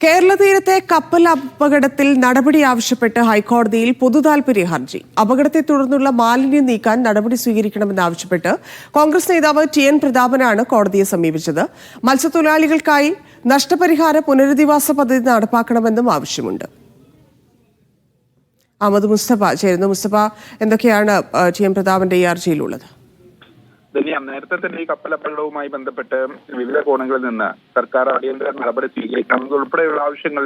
കേരള തീരത്തെ കപ്പൽ അപകടത്തിൽ നടപടി ആവശ്യപ്പെട്ട് ഹൈക്കോടതിയിൽ പൊതുതാൽപര്യ ഹർജി. അപകടത്തെ തുടർന്നുള്ള മാലിന്യം നീക്കാൻ നടപടി സ്വീകരിക്കണമെന്നാവശ്യപ്പെട്ട് കോൺഗ്രസ് നേതാവ് ടി.എൻ. പ്രതാപനാണ് കോടതിയെ സമീപിച്ചത്. മത്സ്യത്തൊഴിലാളികൾക്കായി നഷ്ടപരിഹാര പുനരധിവാസ പദ്ധതി നടപ്പാക്കണമെന്നും ആവശ്യമുണ്ട്. അഹമ്മദ് മുസ്തഫ ചേരുന്നു. മുസ്തഫ, എന്തൊക്കെയാണ് ടി.എൻ. പ്രതാപന്റെ ഈ ഹർജിയിലുള്ളത്? നേരത്തെ തന്നെ ഈ കപ്പൽ അപകടവുമായി ബന്ധപ്പെട്ട് വിവിധ കോണുകളിൽ നിന്ന് സർക്കാർ അടിയന്തര നടപടി സ്വീകരിക്കണം ഉൾപ്പെടെയുള്ള ആവശ്യങ്ങൾ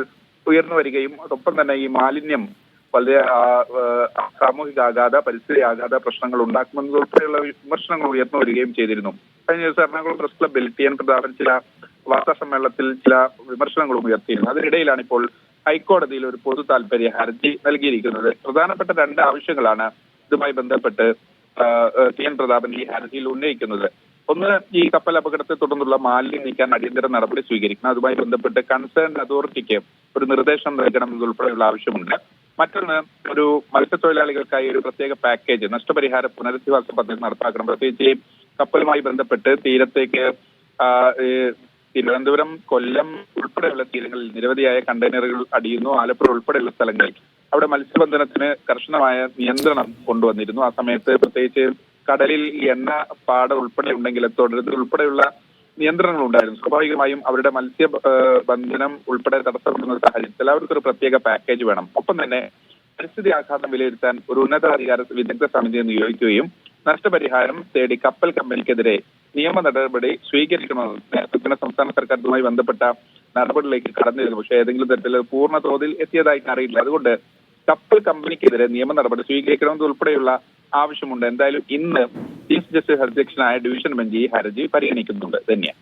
ഉയർന്നു വരികയും അതോടൊപ്പം തന്നെ ഈ മാലിന്യം വളരെ സാമൂഹിക ആഘാത പരിസ്ഥിതി ആഘാത പ്രശ്നങ്ങൾ ഉണ്ടാക്കുമെന്നതുൾപ്പെടെയുള്ള വിമർശനങ്ങൾ ഉയർന്നു വരികയും ചെയ്തിരുന്നു. കഴിഞ്ഞ ദിവസം എറണാകുളം പ്രസ് ക്ലബ്ബിൽ ടി.എൻ. പ്രതാപൻ ചില വാർത്താ സമ്മേളനത്തിൽ ചില വിമർശനങ്ങളും ഉയർത്തിയിരുന്നു. അതിനിടയിലാണ് ഇപ്പോൾ ഹൈക്കോടതിയിൽ ഒരു പൊതു താൽപര്യ ഹർജി നൽകിയിരിക്കുന്നത്. പ്രധാനപ്പെട്ട രണ്ട് ആവശ്യങ്ങളാണ് ഇതുമായി ബന്ധപ്പെട്ട് ടി.എൻ. പ്രതാപൻ ഈ ഹർജിയിൽ ഉന്നയിക്കുന്നത്. ഒന്ന്, ഈ കപ്പൽ അപകടത്തെ തുടർന്നുള്ള മാലിന്യം നീക്കാൻ അടിയന്തര നടപടി സ്വീകരിക്കണം. അതുമായി ബന്ധപ്പെട്ട് കൺസേൺ അതോറിറ്റിക്ക് ഒരു നിർദ്ദേശം നൽകണം എന്നതുൾപ്പെടെയുള്ള ആവശ്യമുണ്ട്. മറ്റൊന്ന്, ഒരു മത്സ്യത്തൊഴിലാളികൾക്കായി ഒരു പ്രത്യേക പാക്കേജ് നഷ്ടപരിഹാര പുനരധിവാസ പദ്ധതി നടപ്പാക്കണം. പ്രത്യേകിച്ച് കപ്പലുമായി ബന്ധപ്പെട്ട് തീരത്തേക്ക് തിരുവനന്തപുരം, കൊല്ലം ഉൾപ്പെടെയുള്ള തീരങ്ങളിൽ നിരവധിയായ കണ്ടെയ്നറുകൾ അടിയുന്നു. ആലപ്പുഴ ഉൾപ്പെടെയുള്ള സ്ഥലങ്ങളിൽ അവിടെ മത്സ്യബന്ധനത്തിന് കർശനമായ നിയന്ത്രണം കൊണ്ടുവന്നിരുന്നു. ആ സമയത്ത് പ്രത്യേകിച്ച് കടലിൽ എണ്ണ പാട ഉൾപ്പെടെ ഉണ്ടെങ്കിൽ തുടരുന്നത് ഉൾപ്പെടെയുള്ള നിയന്ത്രണങ്ങൾ ഉണ്ടായിരുന്നു. സ്വാഭാവികമായും അവരുടെ മത്സ്യബന്ധനം ഉൾപ്പെടെ തടസ്സപ്പെടുന്ന സാഹചര്യത്തിൽ അവർക്കൊരു പ്രത്യേക പാക്കേജ് വേണം. ഒപ്പം തന്നെ പരിസ്ഥിതി ആഘാതം വിലയിരുത്താൻ ഒരു ഉന്നതാധികാര വിദഗ്ധ സമിതിയെ നിയോഗിക്കുകയും നഷ്ടപരിഹാരം തേടി കപ്പൽ കമ്പനിക്കെതിരെ നിയമ നടപടി സ്വീകരിക്കണമെന്ന് നേരത്തെ തന്നെ സംസ്ഥാന സർക്കാർ ഇതുമായി ബന്ധപ്പെട്ട നടപടിയിലേക്ക് കടന്നിരുന്നു. പക്ഷേ ഏതെങ്കിലും തരത്തിൽ പൂർണ്ണ തോതിൽ എത്തിയതായിട്ട് അറിയില്ല. അതുകൊണ്ട് കപ്പൽ കമ്പനിക്കെതിരെ നിയമ നടപടി സ്വീകരിക്കണമെന്ന് ഉൾപ്പെടെയുള്ള ആവശ്യമുണ്ട്. എന്തായാലും ഇന്ന് ചീഫ് ജസ്റ്റിസ് അധ്യക്ഷനായ ഡിവിഷൻ ബെഞ്ച് ഈ ഹർജി പരിഗണിക്കുന്നുണ്ട്. ധന്യ.